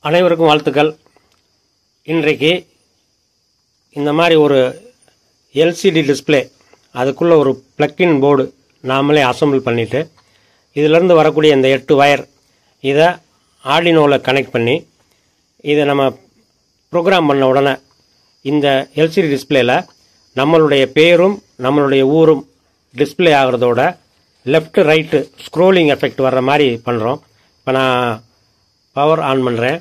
அனைவருக்கும் வாழ்த்துக்கள். இன்றைக்கு இந்த மாதிரி ஒரு எல்சிடி டிஸ்பிளே, அதுக்குள்ளே ஒரு பிளக்இன் போர்டு நாமளே அசம்பிள் பண்ணிவிட்டு இதிலேருந்து வரக்கூடிய இந்த 8 வயர் இதை ஆர்டினோவில் கனெக்ட் பண்ணி இதை நம்ம ப்ரோக்ராம் பண்ண உடனே இந்த எல்சிடி டிஸ்பிளேயில் நம்மளுடைய பேரும் நம்மளுடைய ஊரும் டிஸ்பிளே ஆகிறதோட லெஃப்ட் ரைட்டு ஸ்க்ரோலிங் எஃபெக்ட் வர்ற மாதிரி பண்ணுறோம். இப்போ நான் பவர் ஆன் பண்ணுறேன்.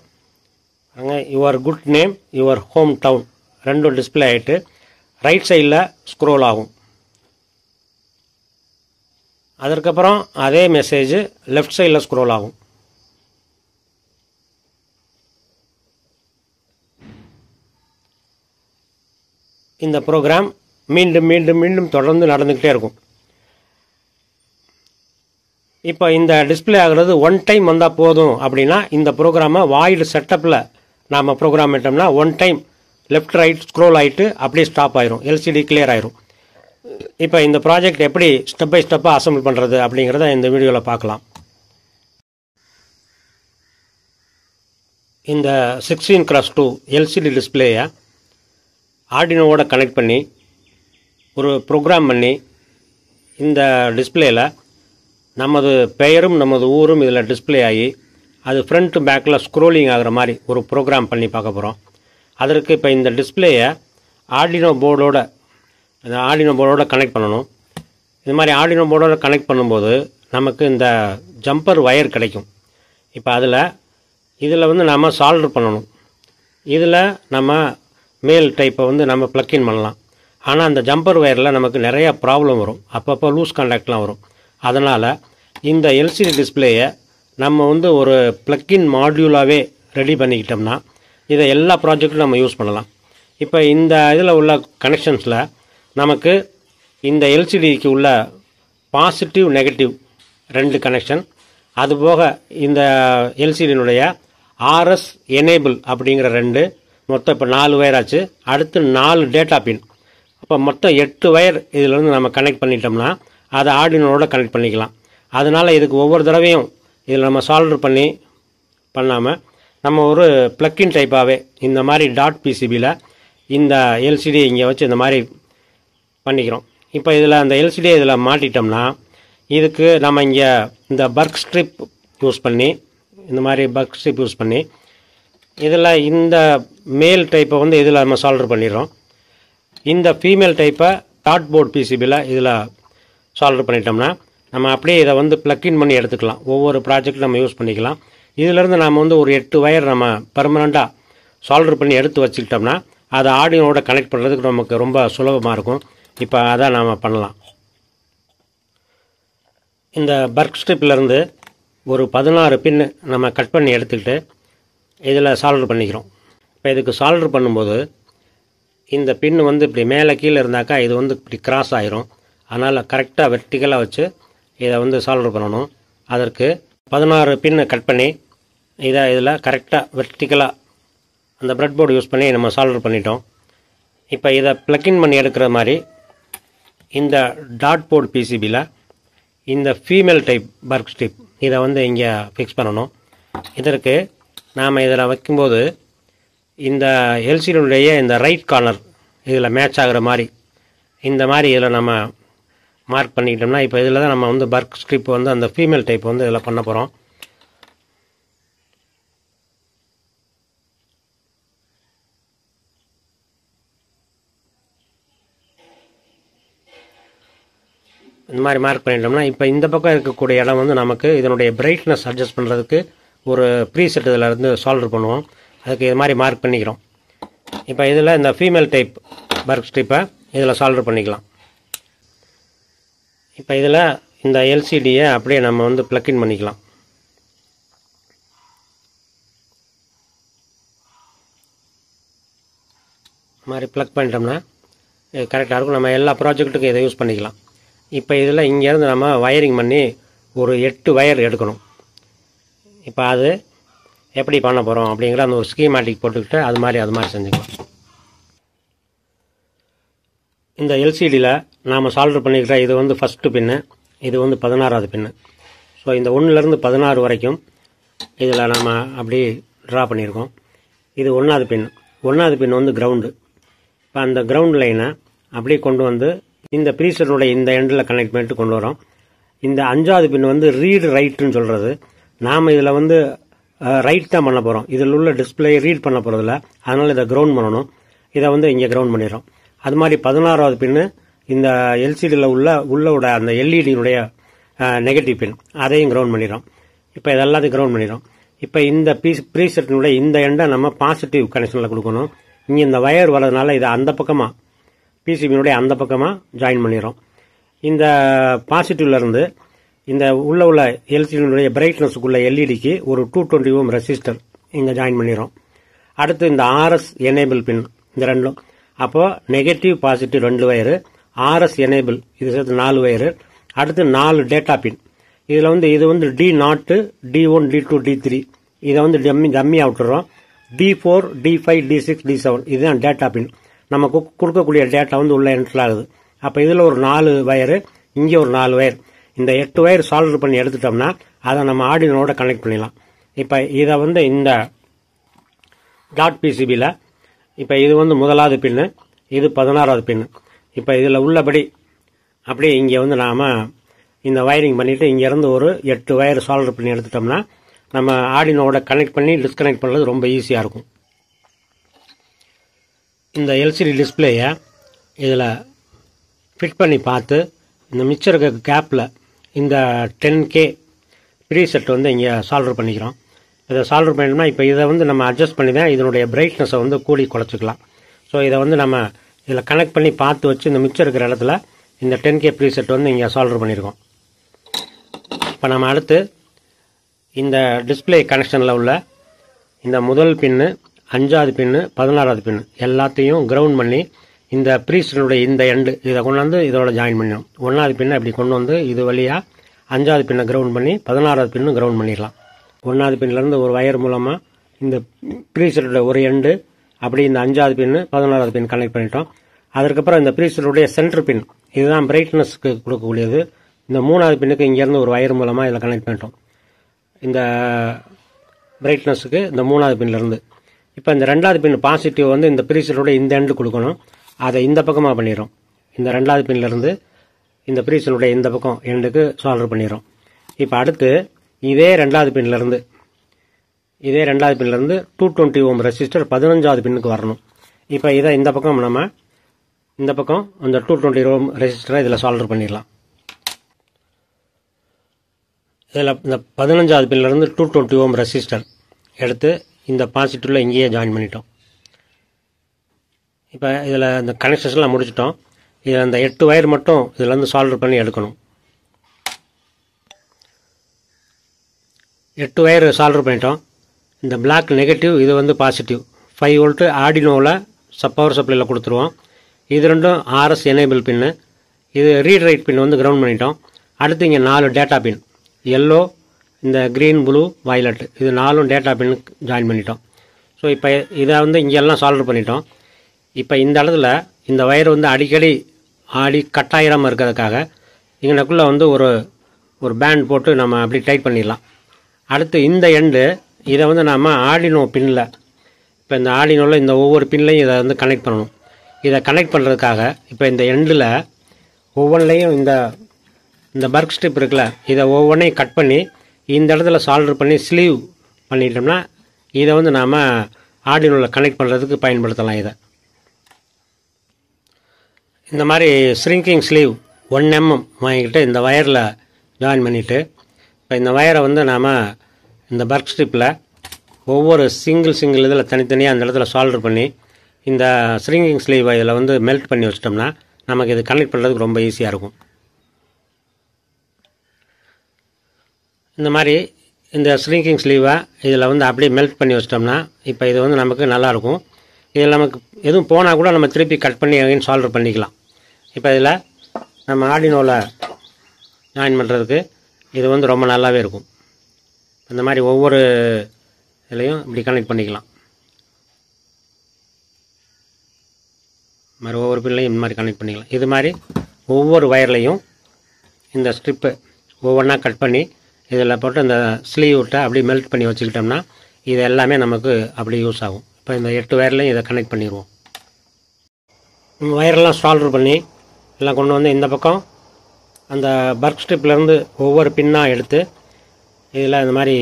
அங்கே your good name, your home town ரெண்டும் டிஸ்பிளே ஆகிட்டு ரைட் சைடில் ஸ்க்ரோல் ஆகும். அதற்கப்புறம் அதே மெசேஜ் லெஃப்ட் சைடில் ஸ்க்ரோல் ஆகும். இந்த ப்ரோக்ராம் மீண்டும் மீண்டும் மீண்டும் தொடர்ந்து நடந்துக்கிட்டே இருக்கும். இப்போ இந்த டிஸ்பிளே ஆகிறது ஒன் டைம் வந்தால் போதும் அப்படின்னா இந்த ப்ரோக்ராமை வாய்டு செட்டப்பில் நாம் ப்ரோக்ராம் பண்ணிட்டோம்னா one time left right scroll ஆகிட்டு அப்படியே ஸ்டாப் ஆயிரும், எல்சிடி கிளியர் ஆயிரும். இப்போ இந்த ப்ராஜெக்ட் எப்படி ஸ்டெப் பை ஸ்டெப்பாக அசம்பிள் பண்ணுறது அப்படிங்கிறத இந்த வீடியோவில் பார்க்கலாம். இந்த 16x2 எல்சிடி டிஸ்பிளேயை ஆர்டினோவோட கனெக்ட் பண்ணி ஒரு ப்ரோக்ராம் பண்ணி இந்த டிஸ்பிளேயில் நமது பெயரும் நமது ஊரும் இதில் டிஸ்பிளே ஆகி அது ஃப்ரண்ட் பேக்கில் ஸ்க்ரோலிங் ஆகிற மாதிரி ஒரு ப்ரோக்ராம் பண்ணி பார்க்க போகிறோம். அதற்கு இப்போ இந்த டிஸ்பிளேயை ஆர்டினோ போர்டோட கனெக்ட் பண்ணணும். இது மாதிரி ஆர்டினோ போர்டோட கனெக்ட் பண்ணும்போது நமக்கு இந்த ஜம்பர் வயர் கிடைக்கும். இப்போ இதில் வந்து நம்ம சால்டர் பண்ணணும். இதில் நம்ம மேல் டைப்பை வந்து நம்ம ப்ளக்இன் பண்ணலாம். ஆனால் அந்த ஜம்பர் வயரில் நமக்கு நிறைய ப்ராப்ளம் வரும், அப்பப்போ லூஸ் கான்டாக்ட்லாம் வரும். அதனால் இந்த எல்சிடி டிஸ்பிளேயை நம்ம வந்து ஒரு ப்ளக்இன் மாடியூலாகவே ரெடி பண்ணிக்கிட்டோம்னா இதை எல்லா ப்ராஜெக்ட்டும் நம்ம யூஸ் பண்ணலாம். இப்போ இந்த இதில் உள்ள கனெக்ஷன்ஸில் நமக்கு இந்த எல்சிடிக்கு உள்ள பாசிட்டிவ் நெகட்டிவ் 2 கனெக்ஷன், அதுபோக இந்த எல்சிடியினுடைய ஆர்எஸ் எனேபிள் அப்படிங்கிற 2, மொத்தம் இப்போ 4 வயர் ஆச்சு. அடுத்து 4 டேட்டா பின். அப்போ மொத்தம் 8 வயர் இதிலேருந்து நம்ம கனெக்ட் பண்ணிட்டோம்னா அதை ஆர்டினோட கனெக்ட் பண்ணிக்கலாம். அதனால் இதுக்கு ஒவ்வொரு தடவையும் இதில் நம்ம சால்டர் பண்ணாமல் நம்ம ஒரு ப்ளக்இன் டைப்பாகவே இந்த மாதிரி டாட் பிசிபியில் இந்த எல்சிடி இங்கே வச்சு இந்த மாதிரி பண்ணிக்கிறோம். இப்போ இதில் அந்த எல்சிடியை இதில் மாட்டிட்டோம்னா இதுக்கு நம்ம இங்கே இந்த பர்க் ஸ்ட்ரிப் யூஸ் பண்ணி இதில் இந்த மேல் டைப்பை வந்து இதில் நம்ம சால்டர் பண்ணிடுறோம். இந்த ஃபீமேல் டைப்பை டாட் போர்ட் பிசிபியில் இதில் சால்டர் பண்ணிட்டோம்னா நம்ம அப்படியே இதை வந்து ப்ளக்இன் பண்ணி எடுத்துக்கலாம். ஒவ்வொரு ப்ராஜெக்ட்டும் நம்ம யூஸ் பண்ணிக்கலாம். இதிலேருந்து நாம் வந்து ஒரு 8 வயர் நம்ம பர்மனெண்ட்டாக சால்டர் பண்ணி எடுத்து வச்சுக்கிட்டோம்னா அதை ஆடியோவோட கனெக்ட் பண்ணுறதுக்கு நமக்கு ரொம்ப சுலபமாக இருக்கும். இப்போ அதான் நாம் பண்ணலாம். இந்த பர்க் ஸ்ட்ரிப்லேருந்து ஒரு 16 பின்னு நம்ம கட் பண்ணி எடுத்துக்கிட்டு இதில் சால்டர் பண்ணிக்கிறோம். இப்போ இதுக்கு சால்டர் பண்ணும்போது இந்த பின்னு வந்து இப்படி மேலே கீழே இருந்தாக்கா இது வந்து இப்படி கிராஸ் ஆயிரும். அதனால் கரெக்டாக வெர்டிக்கலாக வச்சு இதை வந்து சால்டர் பண்ணணும். அதற்கு 16 பின்னு கட் பண்ணி இதில் கரெக்டாக வெர்டிக்கலாக அந்த ப்ரெட் போர்டு யூஸ் பண்ணி நம்ம சால்டர் பண்ணிட்டோம். இப்போ இதை ப்ளக்இன் பண்ணி எடுக்கிற மாதிரி இந்த டாட் போர்டு பிசிபியில் இந்த ஃபீமேல் டைப் பர்க் ஸ்ட்ரிப் இதை வந்து இங்கே ஃபிக்ஸ் பண்ணணும். இதற்கு நாம் இதில் வைக்கும்போது இந்த எல்சிடியுடைய இந்த ரைட் கார்னர் இதில் மேட்ச் ஆகிற மாதிரி இந்த மாதிரி இதில் நம்ம மார்க் பண்ணிக்கிட்டோம்னா இப்போ இதில் தான் நம்ம வந்து பர்க் ஸ்ட்ரிப் வந்து அந்த ஃபீமேல் டைப் வந்து இதில் பண்ண போகிறோம். இந்த மாதிரி மார்க் பண்ணிட்டோம்னா இப்போ இந்த பக்கம் இருக்கக்கூடிய இடம் வந்து நமக்கு இதனுடைய பிரைட்னஸ் அட்ஜஸ்ட் பண்ணுறதுக்கு ஒரு ப்ரீசெட் இதில் இருந்து சால்டர் பண்ணுவோம். அதுக்கு இது மாதிரி மார்க் பண்ணிக்கிறோம். இப்போ இதில் இந்த ஃபீமேல் டைப் பர்க் ஸ்ட்ரிப்பை இதில் சால்டர் பண்ணிக்கலாம். இப்போ இதில் இந்த எல்சிடியை அப்படியே நம்ம வந்து ப்ளக்இன் பண்ணிக்கலாம். இது மாதிரி ப்ளக் பண்ணிட்டோம்னா இது கரெக்டாக இருக்கும். நம்ம எல்லா ப்ராஜெக்ட்டுக்கும் இதை யூஸ் பண்ணிக்கலாம். இப்போ இதில் இங்கேருந்து நம்ம வயரிங் பண்ணி ஒரு 8 வயர் எடுக்கணும். இப்போ அது எப்படி பண்ண போகிறோம் அப்படிங்கிற அந்த ஒரு ஸ்கீமேட்டிக் போட்டுக்கிட்டு அது மாதிரி செஞ்சுக்கலாம். இந்த எல்சிடியில் நாம் சால்டர் பண்ணிக்கிற இது வந்து ஃபஸ்ட்டு பின்னு, இது வந்து 16வது பின்னு. ஸோ இந்த 1லேருந்து 16 வரைக்கும் இதில் நம்ம அப்படி ட்ரா பண்ணியிருக்கோம். இது 1வது பின். 1வது பின் வந்து கிரவுண்டு. இப்போ அந்த கிரவுண்ட் லைனை அப்படியே கொண்டு வந்து இந்த ப்ரீசெட்டோடைய இந்த எண்டில் கனெக்ட் பண்ணிட்டு கொண்டு வரோம். இந்த 5வது பின் வந்து ரீடு ரைட்டுன்னு சொல்கிறது. நாம் இதில் வந்து ரைட் தான் பண்ண போகிறோம். இதில் உள்ள டிஸ்பிளே ரீட் பண்ண போகிறதில்ல. அதனால் இதை கிரவுண்ட் பண்ணணும். இதை வந்து இங்கே கிரவுண்ட் பண்ணிடுறோம். அது மாதிரி 16வது பின்னு இந்த எல்சிடியில் உள்ளோட அந்த எல்இடியினுடைய நெகட்டிவ் பின், அதையும் கிரவுண்ட் பண்ணிடுறோம். இப்போ இதெல்லாத்தையும் கிரவுண்ட் பண்ணிடுறோம். இப்போ இந்த ப்ரீசெட்டினுடைய இந்த எண்டை நம்ம பாசிட்டிவ் கனெக்ஷனில் கொடுக்கணும். இங்கே இந்த வயர் வரதுனால இதை அந்த பக்கமாக பிசிபியினுடைய அந்த பக்கமாக ஜாயின் பண்ணிடுறோம். இந்த பாசிட்டிவ்லேருந்து இந்த உள்ள எல்சிடியினுடைய பிரைட்னஸுக்குள்ள எல்இடிக்கு ஒரு 220 ஓம் ரெசிஸ்டர் இங்கே ஜாயின் பண்ணிடுறோம். அடுத்து இந்த ஆர்எஸ் எனேபிள் பின், இந்த ரெண்டும். அப்போது negative positive 2 wire, RS enable இது சேர்த்து 4 வயரு. அடுத்து 4 டேட்டா பின். இதில் வந்து இது வந்து D0, D1, D2, D3 இதை வந்து டம்மியாக விட்டுறோம். D4, D5, D6, D7 இதுதான் டேட்டா பின். நம்ம கொடுக்கக்கூடிய டேட்டா வந்து உள்ள என்ட்ரு ஆகுது. அப்போ இதில் ஒரு 4 வயரு, இங்கே ஒரு 4 வயர். இந்த 8 வயர் சால்டர் பண்ணி எடுத்துட்டோம்னா அதை நம்ம ஆர்டினோட கனெக்ட் பண்ணிடலாம். இப்போ இதை வந்து இந்த டாட் பிசிபியில் இப்போ இது வந்து 1வது பின்னு, இது 16வது பின்னு. இப்போ இதில் உள்ளபடி அப்படியே இங்கே வந்து நாம் இந்த வயரிங் பண்ணிவிட்டு இங்கேருந்து ஒரு 8 வயர் சால்டர் பண்ணி எடுத்துட்டோம்னா நம்ம ஆர்டினோட கனெக்ட் பண்ணி டிஸ்கனெக்ட் பண்ணுறது ரொம்ப ஈஸியாக இருக்கும். இந்த எல்சிடி டிஸ்பிளேயை இதில் ஃபிட் பண்ணி பார்த்து இந்த மிச்சம் இருக்க கேப்பில் இந்த 10K ப்ரீசெட் வந்து இங்கே சால்டர் பண்ணிக்கிறோம். இதை சால்டர் பண்ணிட்டோம்னா இப்போ இதை வந்து நம்ம அட்ஜஸ்ட் பண்ணி தான் இதனுடைய பிரைட்னஸை வந்து கூடி குறைச்சிக்கலாம். ஸோ இதை வந்து நம்ம இதில் கனெக்ட் பண்ணி பார்த்து வச்சு இந்த மிச்சம் இருக்கிற இடத்துல இந்த 10K ப்ரீசெட் வந்து இங்கே சால்டர் பண்ணியிருக்கோம். இப்போ நம்ம அடுத்து இந்த டிஸ்பிளே கனெக்ஷனில் உள்ள இந்த முதல் பின்னு, 5வது பின்னு, 16வது பின்னு எல்லாத்தையும் கிரவுண்ட் பண்ணி இந்த ப்ரீசெட்டனுடைய இந்த எண்டு இதை கொண்டு வந்து இதோட ஜாயின் பண்ணிடும். 1வது பின்னை அப்படி கொண்டு வந்து இது வழியாக 5வது பின்னை கிரவுண்ட் பண்ணி 16வது பின்னு கிரவுண்ட் பண்ணிடலாம். 1வது பின்லேருந்து ஒரு வயர் மூலமாக இந்த ப்ரீசெட்டோட ஒரு எண்டு அப்படி இந்த 5வது பின்னு 16வது பின் கனெக்ட் பண்ணிட்டோம். அதுக்கப்புறம் இந்த ப்ரீசெட்டோடைய சென்டர் பின் இதுதான் பிரைட்னஸ்க்கு கொடுக்கக்கூடியது. இந்த 3வது பின்னுக்கு இங்கேருந்து ஒரு வயர் மூலமாக இதில் கனெக்ட் பண்ணிட்டோம். இந்த பிரைட்னஸுக்கு இந்த 3வது பின்லேருந்து. இப்போ இந்த 2வது பின் பாசிட்டிவ் வந்து இந்த ப்ரீசெட்டோட இந்த எண்டு கொடுக்கணும். அதை இந்த பக்கமாக பண்ணிடுறோம். இந்த 2வது பின்லேருந்து இந்த ப்ரீசெட்டோடைய இந்த பக்கம் எண்டுக்கு சால்டர் பண்ணிடுறோம். இப்போ அடுத்து இதே 2வது பின்லேருந்து 220 ஓம் ரெசிஸ்டர் 15வது பின்னுக்கு வரணும். இப்போ இதை இந்த பக்கம் நம்ம இந்த பக்கம் அந்த 220 ஓம் ரெசிஸ்டரை இதில் சால்டர் பண்ணிடலாம். இதில் இந்த 15வது பின்லேருந்து 220 ஓம் ரெசிஸ்டர் எடுத்து இந்த பாசிட்டிவில் இங்கேயே ஜாயின் பண்ணிட்டோம். இப்போ இதில் இந்த கனெக்ஷன்ஸ்லாம் முடிச்சிட்டோம். இதில் அந்த 8 வயர் மட்டும் இதில் வந்து சால்டர் பண்ணி எடுக்கணும். 8 வயர் சால்டர் பண்ணிட்டோம். இந்த பிளாக் நெகட்டிவ், இது வந்து பாசிட்டிவ். 5 வோல்ட்டு ஆர்டினோவில் பவர் சப்ளையில் கொடுத்துருவோம். இது ரெண்டும் ஆர்எஸ் எனேபிள் பின்னு. இது ரீட் ரைட் பின் வந்து கிரவுண்ட் பண்ணிட்டோம். அடுத்து இங்கே 4 டேட்டா பின், எல்லோ, இந்த க்ரீன், ப்ளூ, வயலட் இது 4 டேட்டா பின்னுக்கு ஜாயின் பண்ணிட்டோம். ஸோ இப்போ இதை வந்து இங்கெல்லாம் சால்டர் பண்ணிட்டோம். இப்போ இந்த இடத்துல இந்த வயர் வந்து அடிக்கடி கட்டாயிராமல் இருக்கிறதுக்காக இங்கனக்குள்ளே வந்து ஒரு பேண்ட் போட்டு நம்ம அப்படி டைட் பண்ணிடலாம். அடுத்து இந்த எண்டு இதை வந்து நம்ம ஆர்டினோ பின்னில், இப்போ இந்த ஆர்டினோவில் இந்த ஒவ்வொரு பின்லையும் இதை வந்து கனெக்ட் பண்ணணும். இதை கனெக்ட் பண்ணுறதுக்காக இப்போ இந்த எண்டில் ஒவ்வொன்றையும் இந்த பர்க் ஸ்ட்ரிப் இருக்குல்ல, இதை ஒவ்வொன்றையும் கட் பண்ணி இந்த இடத்துல சால்டர் பண்ணி ஸ்லீவ் பண்ணிட்டோம்னா இதை வந்து நாம் ஆர்டினோவில் கனெக்ட் பண்ணுறதுக்கு பயன்படுத்தலாம். இதை இந்த மாதிரி ஸ்ரிங்கிங் ஸ்லீவ் 1 mm வாங்கிக்கிட்டு இந்த வயரில் ஜாயின் பண்ணிவிட்டு இப்போ இந்த வயரை வந்து நாம் இந்த பர்க் ஸ்ட்ரிப்பில் ஒவ்வொரு சிங்கிள் இதில் தனித்தனியாக அந்த இடத்துல சால்டர் பண்ணி இந்த ஸ்ரிங்கிங் ஸ்லீவை இதில் வந்து மெல்ட் பண்ணி வச்சிட்டோம்னா நமக்கு இது கனெக்ட் பண்ணுறதுக்கு ரொம்ப ஈஸியாக இருக்கும். இந்த மாதிரி இந்த ஸ்ரிங்கிங் ஸ்லீவை இதில் வந்து அப்படியே மெல்ட் பண்ணி வச்சிட்டோம்னா இப்போ இது வந்து நமக்கு நல்லாயிருக்கும். இதில் நமக்கு எதுவும் போனால் கூட நம்ம திருப்பி கட் பண்ணி அகைன் சால்டர் பண்ணிக்கலாம். இப்போ இதில் நம்ம ஆர்டினோவில் ஜாயின் பண்ணுறதுக்கு இது வந்து ரொம்ப நல்லாவே இருக்கும். இந்த மாதிரி ஒவ்வொரு இதுலையும் இப்படி கனெக்ட் பண்ணிக்கலாம். மாதிரி ஒவ்வொரு பின்லையும் இந்த மாதிரி கனெக்ட் பண்ணிக்கலாம். இது மாதிரி ஒவ்வொரு வயர்லையும் இந்த ஸ்ட்ரிப்பு ஒவ்வொன்றா கட் பண்ணி இதில் போட்டு இந்த ஸ்லீவ் விட்டு அப்படியே மெல்ட் பண்ணி வச்சுக்கிட்டோம்னா இது எல்லாமே நமக்கு அப்படி யூஸ் ஆகும். இப்போ இந்த 8 வயர்லையும் இதை கனெக்ட் பண்ணிடுவோம். வயரெல்லாம் சால்டர் பண்ணி எல்லாம் கொண்டு வந்து இந்த பக்கம் அந்த பர்க் ஸ்ட்ரிப்லேருந்து ஒவ்வொரு பின்னாக எடுத்து இதில் இந்த மாதிரி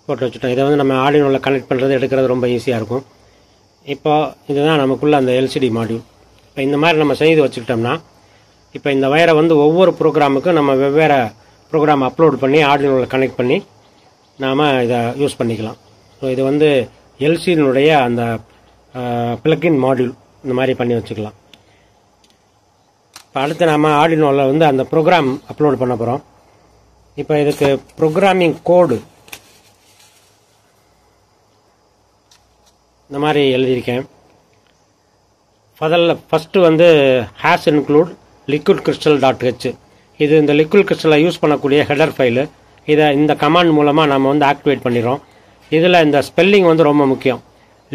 போட்டு வச்சுட்டோம். இதை வந்து நம்ம ஆர்டினோவில் கனெக்ட் பண்ணுறது எடுக்கிறது ரொம்ப ஈஸியாக இருக்கும். இப்போ இதுதான் நமக்குள்ள அந்த எல்சிடி மாடியூல். இப்போ இந்த மாதிரி நம்ம செய்து வச்சுக்கிட்டோம்னா இப்போ இந்த வயரை வந்து ஒவ்வொரு ப்ரோக்ராமுக்கும் நம்ம வெவ்வேறு ப்ரோக்ராம் அப்லோட் பண்ணி ஆர்டினோவில் கனெக்ட் பண்ணி நாம் இதை யூஸ் பண்ணிக்கலாம். ஸோ இது வந்து எல்சிடினுடைய அந்த பிளக்இன் மாடியூல் இந்த மாதிரி பண்ணி வச்சுக்கலாம். இப்போ அடுத்து நம்ம ஆர்டினோவில் வந்து அந்த ப்ரோக்ராம் அப்லோட் பண்ண போகிறோம். இப்போ இதுக்கு ப்ரோக்ராமிங் கோடு இந்த மாதிரி எழுதியிருக்கேன். ஃபஸ்ட்டு வந்து ஹேஸ் இன்க்ளூட் liquidcrystal.h. இது இந்த லிக்விட் கிறிஸ்டலை யூஸ் பண்ணக்கூடிய ஹெடர் ஃபைலு. இதை இந்த கமாண்ட் மூலமாக நம்ம வந்து ஆக்டிவேட் பண்ணிடுறோம். இதில் இந்த ஸ்பெல்லிங் வந்து ரொம்ப முக்கியம்.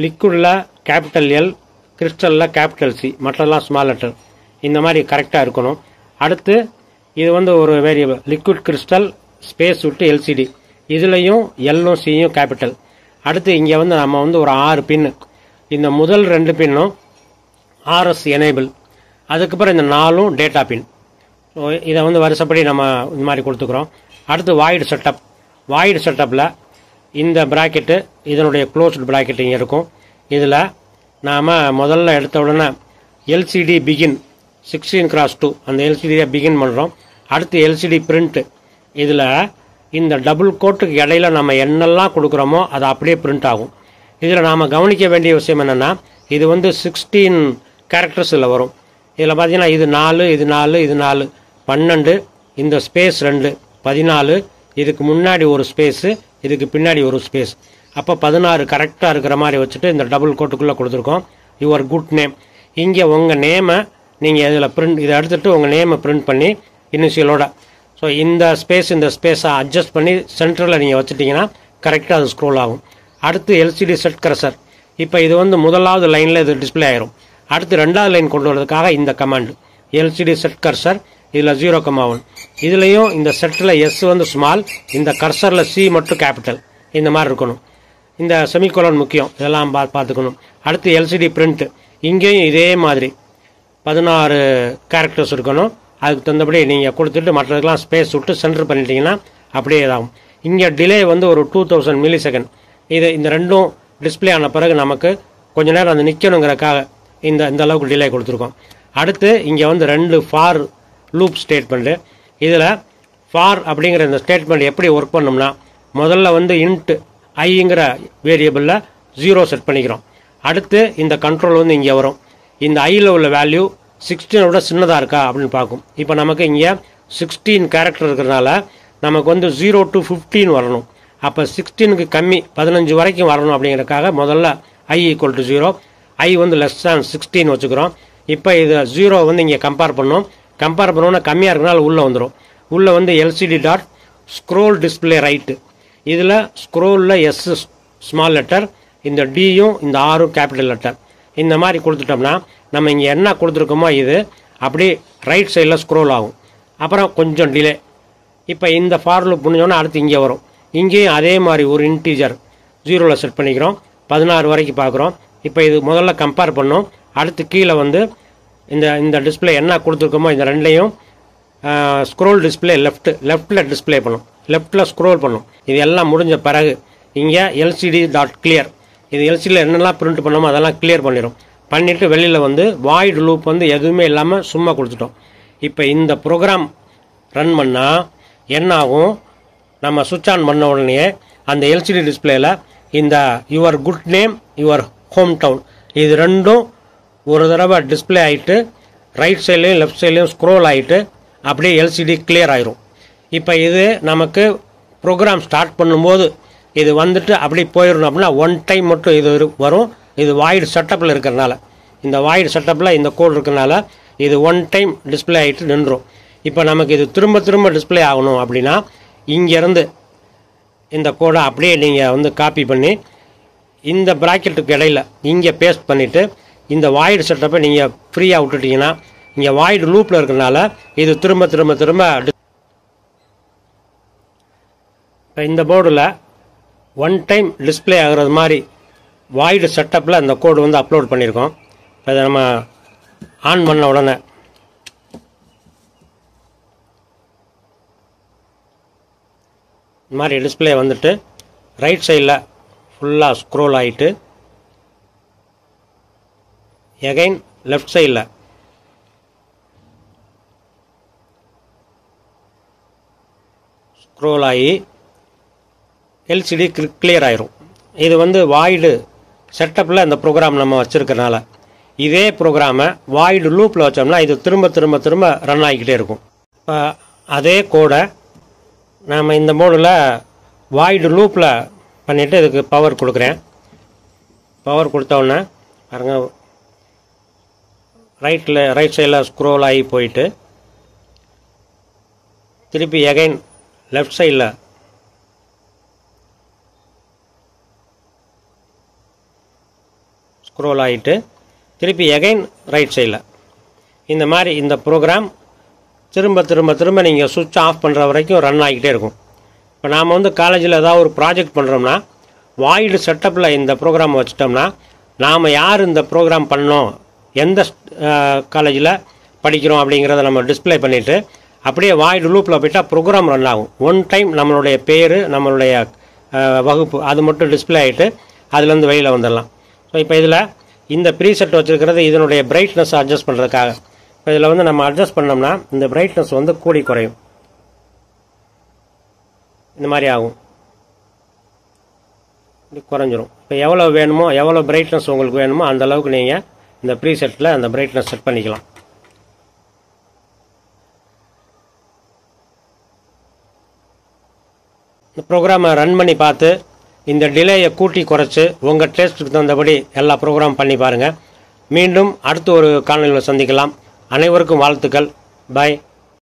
லிக்விடில் கேபிட்டல் எல், கிறிஸ்டலில் கேபிட்டல் சி, மற்றெல்லாம் ஸ்மால் லெட்டர், இந்த மாதிரி கரெக்டாக இருக்கணும். அடுத்து இது வந்து ஒரு வேரியபிள் லிக்விட் கிறிஸ்டல் ஸ்பேஸ் விட்டு எல்சிடி, இதுலேயும் எல்லும் சியும் கேபிட்டல். அடுத்து இங்கே வந்து நம்ம வந்து ஒரு 6 பின்னு, இந்த முதல் 2 பின்னும் ஆர்எஸ் எனேபிள், அதுக்கப்புறம் இந்த 4ம் டேட்டா பின். ஸோ இதை வந்து வருஷப்படி நம்ம இந்த மாதிரி கொடுத்துக்கிறோம். அடுத்து வாய்டு செட்டப். வாய்டு செட்டப்பில் இந்த ப்ராக்கெட்டு இதனுடைய க்ளோஸ்டு ப்ராக்கெட் இங்கே இருக்கும். இதில் நாம் முதல்ல எடுத்த உடனே எல்சிடி பிகின் 16x2 அந்த எல்சிடியை பிகின் பண்ணுறோம். அடுத்து எல்சிடி பிரிண்ட்டு, இதில் இந்த டபுள் கோட்டுக்கு இடையில நம்ம என்னெல்லாம் கொடுக்குறோமோ அது அப்படியே பிரிண்ட் ஆகும். இதில் நாம் கவனிக்க வேண்டிய விஷயம் என்னென்னா இது வந்து 16 கேரக்டர்ஸில் வரும். இதில் பார்த்தீங்கன்னா இது 4, இது 4, இது 4, 12, இந்த ஸ்பேஸ் 2, 14, இதுக்கு முன்னாடி ஒரு ஸ்பேஸு, இதுக்கு பின்னாடி ஒரு ஸ்பேஸ், அப்போ 16 கரெக்டாக இருக்கிற மாதிரி வச்சுட்டு இந்த டபுள் கோட்டுக்குள்ளே கொடுத்துருக்கோம். Your good name. இங்கே உங்கள் நேமை நீங்கள் இதில் பிரிண்ட், இதை எடுத்துகிட்டு உங்கள் நேமை பிரிண்ட் பண்ணி இனிஷியலோட, ஸோ இந்த ஸ்பேஸை அட்ஜஸ்ட் பண்ணி சென்டரில் நீங்கள் வச்சுட்டிங்கன்னா கரெக்டாக அது ஸ்க்ரோல் ஆகும். அடுத்து எல்சிடி செட் கர்சர். இப்போ இது வந்து முதலாவது லைனில் இது டிஸ்பிளே ஆயிரும். அடுத்து 2வது லைன் கொண்டு வரதுக்காக இந்த கமாண்ட் எல்சிடி செட் கர்சர், இதில் 0,1, இதுலேயும் இந்த செட்டில் எஸ் வந்து ஸ்மால், இந்த கர்சரில் சி மட்டும் கேபிட்டல், இந்த மாதிரி இருக்கணும். இந்த செமிகோலன் முக்கியம், இதெல்லாம் பார்த்துக்கணும். அடுத்து எல்சிடி பிரிண்ட், இங்கேயும் இதே மாதிரி 16 கேரக்டர்ஸ் இருக்கணும். அதுக்கு தகுந்தபடி நீங்கள் கொடுத்துட்டு மற்றதுக்கெல்லாம் ஸ்பேஸ் விட்டு சென்டர் பண்ணிட்டீங்கன்னா அப்படியே இதாகும். இங்கே டிலே வந்து ஒரு 2000 மில்லி செகண்ட். இந்த ரெண்டும் டிஸ்பிளே ஆன பிறகு நமக்கு கொஞ்ச நேரம் அந்த நிற்கணுங்கிறக்காக இந்த அளவுக்கு டிலே கொடுத்துருக்கோம். அடுத்து இங்கே வந்து 2 ஃபார் லூப் ஸ்டேட்மெண்ட்டு. இதில் ஃபார் அப்படிங்கிற இந்த ஸ்டேட்மெண்ட் எப்படி ஒர்க் பண்ணோம்னா முதல்ல வந்து இன்ட் ஐங்கிற வேரியபிளில் 0 செட் பண்ணிக்கிறோம். அடுத்து இந்த கண்ட்ரோல் வந்து இங்கே வரும். இந்த ஐயில் உள்ள வேல்யூ 16 விட சின்னதாக இருக்கா அப்படின்னு பார்க்கும். இப்போ நமக்கு இங்கே 16 கேரக்டர் இருக்கிறதுனால நமக்கு வந்து 0 to 15 வரணும். அப்போ 16க்கு கம்மி 15 வரைக்கும் வரணும். அப்படிங்கிறதுக்காக முதல்ல i = 0, i வந்து <16 வச்சுக்கிறோம். இப்போ இது 0 வந்து இங்கே கம்பேர் பண்ணோன்னா கம்மியாக இருக்கிறனால உள்ளே வந்துடும். உள்ளே வந்து LCD dot scroll display right, இதில் ஸ்க்ரோலில் எஸ் ஸ்மால் லெட்டர், இந்த டியும் இந்த ஆரும் கேபிட்டல் லெட்டர், இந்த மாதிரி கொடுத்துட்டோம்னா நம்ம இங்கே என்ன கொடுத்துருக்கோமோ இது அப்படியே ரைட் சைடில் ஸ்க்ரோல் ஆகும். அப்புறம் கொஞ்சம் டிலே. இப்போ இந்த ஃபார் லூப் முடிஞ்சோன்னா அடுத்து இங்கே வரும். இங்கேயும் அதே மாதிரி ஒரு இன்டீஜர் 0ல் செட் பண்ணிக்கிறோம். 16 வரைக்கும் பார்க்குறோம். இப்போ இது முதல்ல கம்பேர் பண்ணோம். அடுத்து கீழே வந்து இந்த டிஸ்பிளே என்ன கொடுத்துருக்கோமோ இந்த ரெண்டையும் ஸ்க்ரோல் டிஸ்பிளே லெஃப்ட்டில் டிஸ்பிளே பண்ணும், லெஃப்ட்டில் ஸ்க்ரோல் பண்ணும். இது எல்லாம் முடிஞ்ச பிறகு இங்கே எல்சிடி டாட் கிளியர், இது எல்சிடியில் என்னெல்லாம் பிரிண்ட் பண்ணோமோ அதெல்லாம் கிளியர் பண்ணிவிட்டு வெளியில் வந்து வாய்டு லூப் வந்து எதுவுமே இல்லாமல் சும்மா கொடுத்துட்டோம். இப்போ இந்த ப்ரோக்ராம் ரன் பண்ணால் என்ன ஆகும், நம்ம சுவிட்ச் ஆன் பண்ண உடனே அந்த எல்சிடி டிஸ்பிளேயில் இந்த your good name, your home down, இது ரெண்டும் ஒரு தடவை டிஸ்பிளே ஆகிட்டு ரைட் சைட்லேயும் லெஃப்ட் சைட்லேயும் ஸ்க்ரோல் ஆகிட்டு அப்படியே எல்சிடி கிளியர் ஆயிரும். இப்போ இது நமக்கு ப்ரோக்ராம் ஸ்டார்ட் பண்ணும்போது இது வந்துட்டு அப்படி போயிடணும் அப்படின்னா 1 டைம் மட்டும் இது வரும். இது வாய்டு செட்டப்பில் இருக்கிறனால, இந்த வாய்டு செட்டப்பில் இந்த கோட் இருக்கிறனால இது 1 டைம் டிஸ்பிளே ஆகிட்டு நின்றுடும். இப்போ நமக்கு இது திரும்ப டிஸ்பிளே ஆகணும் அப்படின்னா இங்கேருந்து இந்த கோடை அப்படியே நீங்கள் வந்து காப்பி பண்ணி இந்த ப்ராக்கெட்டுக்கு இடையில் இங்கே பேஸ்ட் பண்ணிவிட்டு இந்த வாய்டு செட்டப்பை நீங்கள் ஃப்ரீயாக விட்டுட்டிங்கன்னா இங்கே வாய்டு லூப்பில் இருக்கிறனால இது திரும்ப இந்த போர்டில் ஒன் டைம் டிஸ்பிளே ஆகிறது மாதிரி வாய்டு செட்டப்பில் அந்த கோடு வந்து அப்லோட் பண்ணியிருக்கோம். அதை நம்ம ஆன் பண்ண உடனே இந்த மாதிரி டிஸ்பிளே வந்துட்டு ரைட் சைடில் ஃபுல்லாக ஸ்க்ரோல் ஆகிட்டு எகைன் லெஃப்ட் சைடில் ஸ்க்ரோல் ஆகி எல்சிடி கிளியர் ஆயிரும். இது வந்து வாய்டு செட்டப்பில் இந்த ப்ரோக்ராம் நம்ம வச்சுருக்கனால இதே ப்ரோக்ராமை வாய்டு லூப்பில் வச்சோம்னா இது திரும்ப திரும்ப திரும்ப ரன் ஆகிக்கிட்டே இருக்கும். இப்போ அதே கோடை நாம் இந்த மோடில் வாய்டு லூப்பில் பண்ணிவிட்டு இதுக்கு பவர் கொடுக்குறேன். பவர் கொடுத்தோன்னே பாருங்க ரைட் சைடில் ஸ்க்ரோல் ஆகி போயிட்டு திருப்பி எகைன் லெஃப்ட் சைடில் ஸ்க்ரோல் ஆகிட்டு திருப்பி எகைன் ரைட் சைடில் இந்த மாதிரி இந்த ப்ரோக்ராம் திரும்ப திரும்ப திரும்ப நீங்கள் சுவிட்ச் ஆஃப் பண்ணுற வரைக்கும் ரன் ஆகிக்கிட்டே இருக்கும். இப்போ நாம் வந்து காலேஜில் ஏதாவது ஒரு ப்ராஜெக்ட் பண்ணுறோம்னா வாய்டு செட்டப்பில் இந்த ப்ரோக்ராம் வச்சிட்டோம்னா நாம் யார் இந்த ப்ரோக்ராம் பண்ணோம், எந்த காலேஜில் படிக்கிறோம் அப்படிங்கிறத நம்ம டிஸ்பிளே பண்ணிவிட்டு அப்படியே வாய்டு லூப்பில் போய்ட்டால் ப்ரோக்ராம் ரன் ஆகும். ஒன் டைம் நம்மளுடைய பேர் நம்மளுடைய வகுப்பு அது மட்டும் டிஸ்பிளே ஆகிட்டு அதுலேருந்து வெளியில் வந்துடலாம். ஸோ இப்போ இதில் இந்த ப்ரீசெட் வச்சுருக்கிறது இதனுடைய பிரைட்னஸ் அட்ஜஸ்ட் பண்ணுறதுக்காக. இப்போ இதில் வந்து நம்ம அட்ஜஸ்ட் பண்ணோம்னா இந்த பிரைட்னஸ் வந்து கூடி குறையும், இந்த மாதிரி ஆகும், இப்படி குறைஞ்சிரும். இப்போ எவ்வளோ வேணுமோ எவ்வளோ பிரைட்னஸ் உங்களுக்கு வேணுமோ அந்த அளவுக்கு நீங்கள் இந்த ப்ரீசெட்டில் அந்த பிரைட்னஸ் செட் பண்ணிக்கலாம். இந்த ப்ரோக்ராமை ரன் பண்ணி பார்த்து இந்த டிலேயை கூட்டி குறைச்சி உங்கள் டேஸ்ட்டுக்கு தகுந்தபடி எல்லா ப்ரோக்ராம் பண்ணி பாருங்கள். மீண்டும் அடுத்து ஒரு காணொளியில் சந்திக்கலாம். அனைவருக்கும் வாழ்த்துக்கள். பாய்.